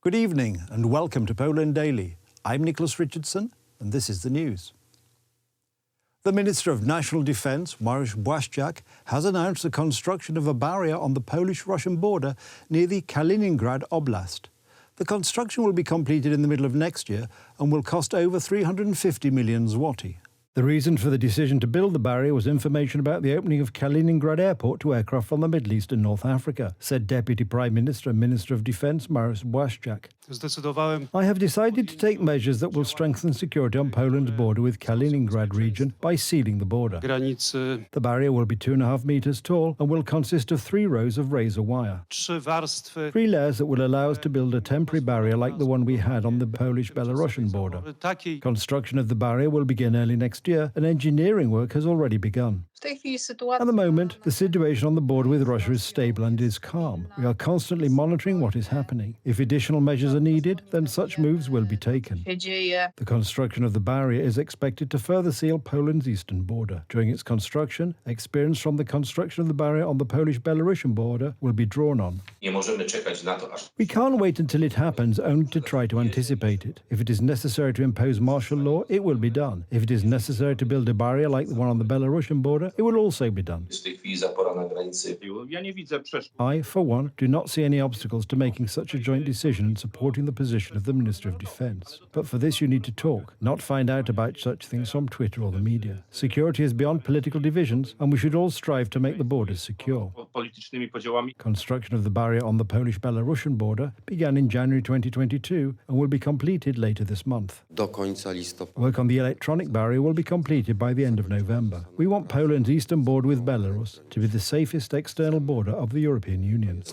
Good evening and welcome to Poland Daily. I'm Nicholas Richardson and this is the news. The Minister of National Defence, Mariusz Błaszczak, has announced the construction of a barrier on the Polish-Russian border near the Kaliningrad Oblast. The construction will be completed in the middle of next year and will cost over 350 million zloty. The reason for the decision to build the barrier was information about the opening of Kaliningrad Airport to aircraft from the Middle East and North Africa, said Deputy Prime Minister and Minister of Defence Mariusz Błaszczak. I have decided to take measures that will strengthen security on Poland's border with Kaliningrad region by sealing the border. The barrier will be 2.5 meters tall and will consist of 3 rows of razor wire. 3 layers that will allow us to build a temporary barrier like the one we had on the Polish-Belarusian border. Construction of the barrier will begin early next year and engineering work has already begun. At the moment, the situation on the border with Russia is stable and is calm. We are constantly monitoring what is happening. If additional measures are needed, then such moves will be taken. The construction of the barrier is expected to further seal Poland's eastern border. During its construction, experience from the construction of the barrier on the Polish-Belarusian border will be drawn on. We can't wait until it happens only to try to anticipate it. If it is necessary to impose martial law, it will be done. If it is necessary to build a barrier like the one on the Belarusian border, it will also be done. I, for one, do not see any obstacles to making such a joint decision and supporting the position of the Minister of Defence. But for this you need to talk, not find out about such things from Twitter or the media. Security is beyond political divisions and we should all strive to make the borders secure. Construction of the barrier on the Polish-Belarusian border began in January 2022 and will be completed later this month. Work on the electronic barrier will be completed by the end of November. We want Poland's eastern border with Belarus to be the safest external border of the European Union.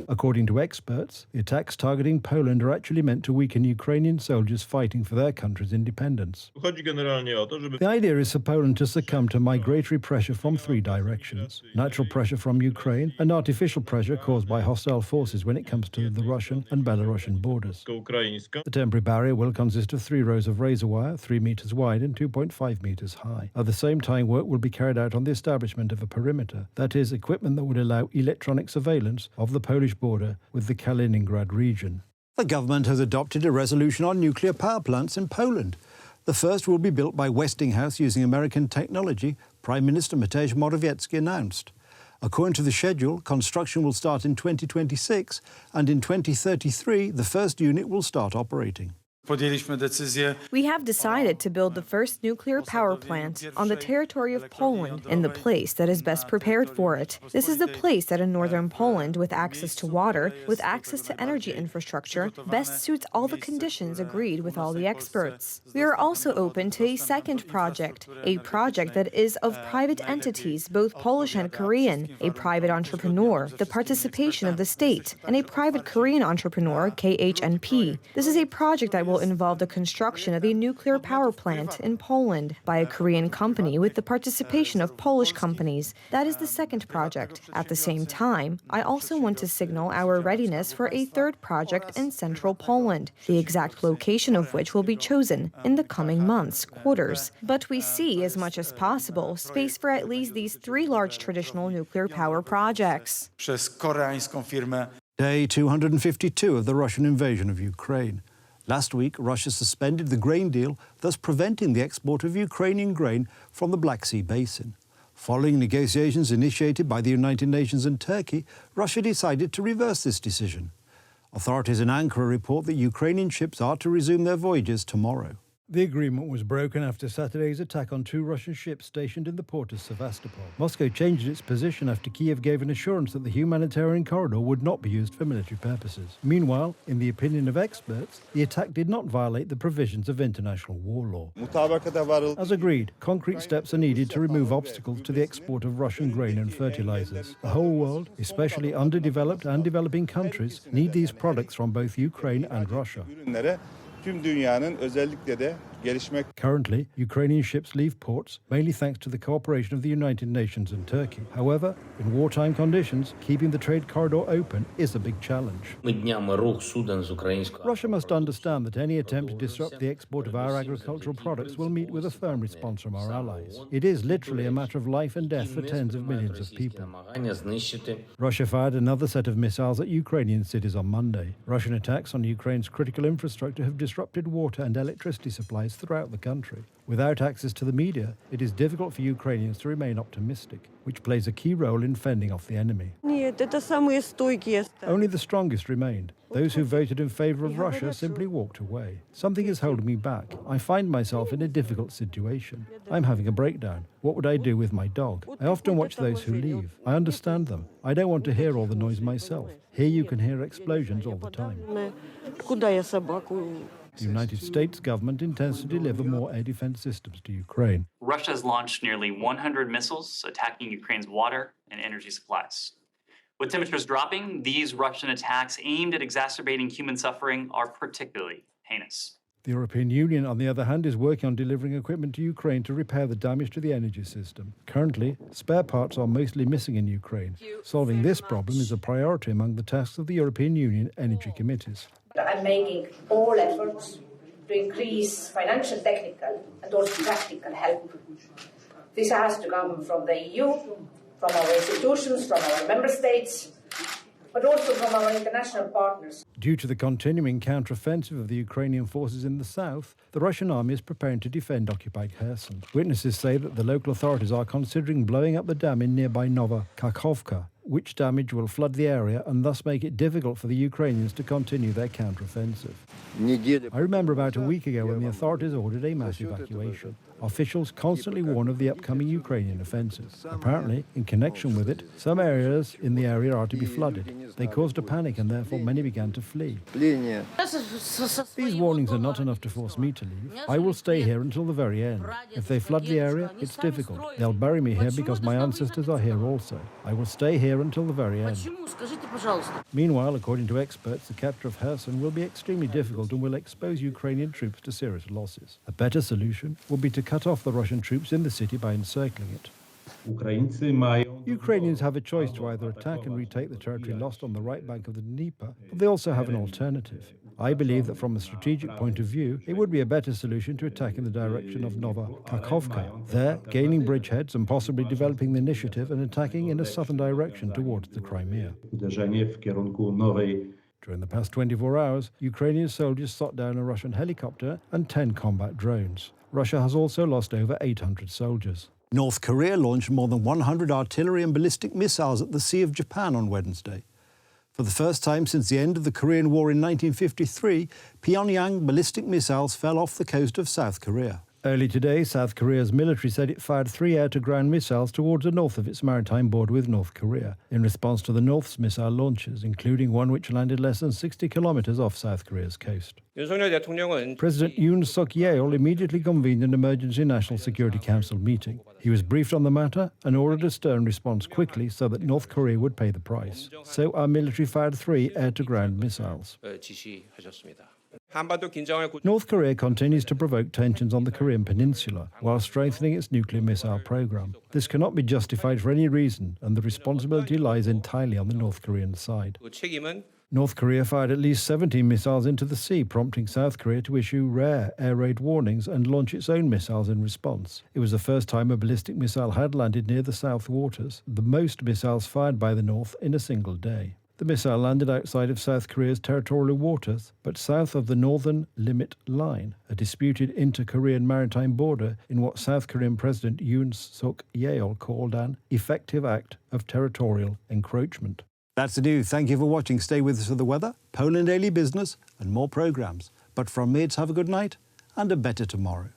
According to experts, the attacks targeting Poland are actually meant to weaken Ukrainian soldiers fighting for their country's independence. The idea is for Poland to succumb to migratory pressure from 3 directions: natural pressure from Ukraine and artificial pressure caused by hostile forces when it comes to the Russian and Belarusian borders. The temporary barrier will consist of 3 rows of razor wire, 3 meters wide and 2.5 meters high. At the same time, work will be carried out on the establishment of a perimeter, that is, equipment that would allow electronic surveillance of the Polish border with the Kaliningrad region. The government has adopted a resolution on nuclear power plants in Poland. The first will be built by Westinghouse using American technology, Prime Minister Mateusz Morawiecki announced. According to the schedule, construction will start in 2026 and in 2033 the first unit will start operating. We have decided to build the first nuclear power plant on the territory of Poland in the place that is best prepared for it. This is the place that in northern Poland, with access to water, with access to energy infrastructure, best suits all the conditions agreed with all the experts. We are also open to a second project, a project that is of private entities, both Polish and Korean, a private entrepreneur, the participation of the state, and a private Korean entrepreneur, KHNP. This is a project that will involve the construction of a nuclear power plant in Poland by a Korean company with the participation of Polish companies. That is the second project. At the same time, I also want to signal our readiness for a third project in central Poland, the exact location of which will be chosen in the coming months, quarters. But we see, as much as possible, space for at least these 3 large traditional nuclear power projects. Day 252 of the Russian invasion of Ukraine. Last week, Russia suspended the grain deal, thus preventing the export of Ukrainian grain from the Black Sea Basin. Following negotiations initiated by the United Nations and Turkey, Russia decided to reverse this decision. Authorities in Ankara report that Ukrainian ships are to resume their voyages tomorrow. The agreement was broken after Saturday's attack on 2 Russian ships stationed in the port of Sevastopol. Moscow changed its position after Kiev gave an assurance that the humanitarian corridor would not be used for military purposes. Meanwhile, in the opinion of experts, the attack did not violate the provisions of international war law. As agreed, concrete steps are needed to remove obstacles to the export of Russian grain and fertilizers. The whole world, especially underdeveloped and developing countries, need these products from both Ukraine and Russia. Tüm dünyanın, özellikle de Currently, Ukrainian ships leave ports mainly thanks to the cooperation of the United Nations and Turkey. However, in wartime conditions, keeping the trade corridor open is a big challenge. Russia must understand that any attempt to disrupt the export of our agricultural products will meet with a firm response from our allies. It is literally a matter of life and death for tens of millions of people. Russia fired another set of missiles at Ukrainian cities on Monday. Russian attacks on Ukraine's critical infrastructure have disrupted water and electricity supplies throughout the country. Without access to the media, it is difficult for Ukrainians to remain optimistic, which plays a key role in fending off the enemy. Only the strongest remained. Those who voted in favor of Russia simply walked away. Something is holding me back. I find myself in a difficult situation. I'm having a breakdown. What would I do with my dog? I often watch those who leave. I understand them. I don't want to hear all the noise myself. Here you can hear explosions all the time. The United States government intends to deliver more air defense systems to Ukraine. Russia has launched nearly 100 missiles attacking Ukraine's water and energy supplies. With temperatures dropping, these Russian attacks aimed at exacerbating human suffering are particularly heinous. The European Union, on the other hand, is working on delivering equipment to Ukraine to repair the damage to the energy system. Currently, spare parts are mostly missing in Ukraine. Solving this problem is a priority among the tasks of the European Union energy committees. I'm making all efforts to increase financial, technical, and also practical help. This has to come from the EU, from our institutions, from our member states, but also from our international partners. Due to the continuing counter-offensive of the Ukrainian forces in the south, the Russian army is preparing to defend occupied Kherson. Witnesses say that the local authorities are considering blowing up the dam in nearby Nova Kakhovka, which damage will flood the area and thus make it difficult for the Ukrainians to continue their counter-offensive. I remember about a week ago when the authorities ordered a mass evacuation. Officials constantly warn of the upcoming Ukrainian offensive. Apparently, in connection with it, some areas in the area are to be flooded. They caused a panic and therefore many began to flee. These warnings are not enough to force me to leave. I will stay here until the very end. If they flood the area, it's difficult. They'll bury me here because my ancestors are here also. I will stay here until the very end. Meanwhile, according to experts, the capture of Kherson will be extremely difficult and will expose Ukrainian troops to serious losses. A better solution would be to cut off the Russian troops in the city by encircling it. Ukrainians have a choice to either attack and retake the territory lost on the right bank of the Dnieper, but they also have an alternative. I believe that from a strategic point of view, it would be a better solution to attack in the direction of Nova Kakhovka, there gaining bridgeheads and possibly developing the initiative and attacking in a southern direction towards the Crimea. During the past 24 hours, Ukrainian soldiers shot down a Russian helicopter and 10 combat drones. Russia has also lost over 800 soldiers. North Korea launched more than 100 artillery and ballistic missiles at the Sea of Japan on Wednesday. For the first time since the end of the Korean War in 1953, Pyongyang ballistic missiles fell off the coast of South Korea. Early today, South Korea's military said it fired 3 air-to-ground missiles towards the north of its maritime border with North Korea, in response to the North's missile launches, including one which landed less than 60 kilometers off South Korea's coast. President Yoon Suk-yeol immediately convened an emergency National Security Council meeting. He was briefed on the matter and ordered a stern response quickly so that North Korea would pay the price. So our military fired 3 air-to-ground missiles. North Korea continues to provoke tensions on the Korean Peninsula while strengthening its nuclear missile program. This cannot be justified for any reason, and the responsibility lies entirely on the North Korean side. North Korea fired at least 17 missiles into the sea, prompting South Korea to issue rare air raid warnings and launch its own missiles in response. It was the first time a ballistic missile had landed near the South waters, the most missiles fired by the North in a single day. The missile landed outside of South Korea's territorial waters, but south of the Northern Limit Line, a disputed inter-Korean maritime border in what South Korean President Yoon Suk-yeol called an effective act of territorial encroachment. That's the news. Thank you for watching. Stay with us for the weather, Poland Daily Business, and more programmes. But from me, it's have a good night and a better tomorrow.